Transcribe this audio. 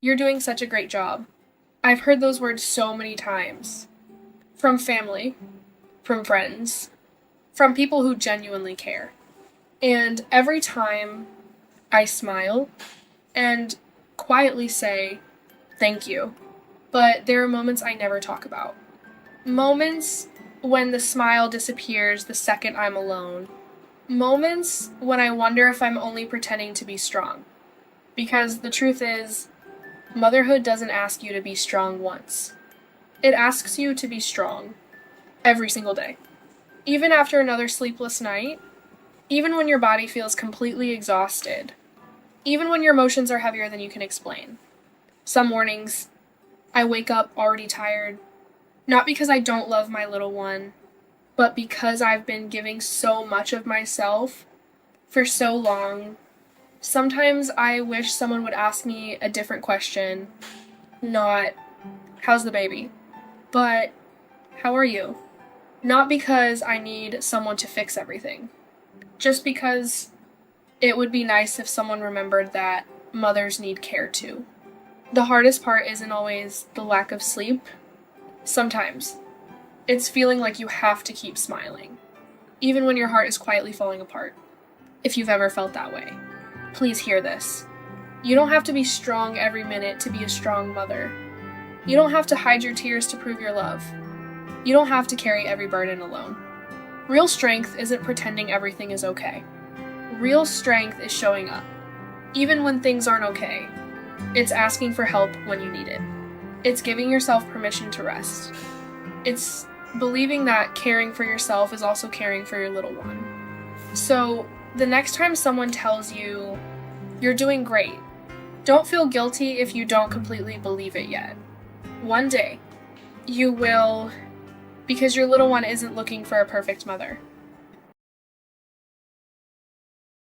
You're doing such a great job. I've heard those words so many times. From family, from friends, from people who genuinely care. And every time I smile and quietly say, thank you. But there are moments I never talk about. Moments when the smile disappears the second I'm alone. Moments when I wonder if I'm only pretending to be strong. Because the truth is, motherhood doesn't ask you to be strong once. It asks you to be strong every single day. Even after another sleepless night, even when your body feels completely exhausted, even when your emotions are heavier than you can explain. Some mornings, I wake up already tired, not because I don't love my little one, but because I've been giving so much of myself for so long. Sometimes I wish someone would ask me a different question, not, how's the baby? But, how are you? Not because I need someone to fix everything, just because it would be nice if someone remembered that mothers need care too. The hardest part isn't always the lack of sleep. Sometimes it's feeling like you have to keep smiling, even when your heart is quietly falling apart. If you've ever felt that way, please hear this. You don't have to be strong every minute to be a strong mother. You don't have to hide your tears to prove your love. You don't have to carry every burden alone. Real strength isn't pretending everything is okay. Real strength is showing up, even when things aren't okay. It's asking for help when you need it. It's giving yourself permission to rest. It's believing that caring for yourself is also caring for your little one. So, the next time someone tells you, you're doing great, don't feel guilty if you don't completely believe it yet. One day, you will, because your little one isn't looking for a perfect mother.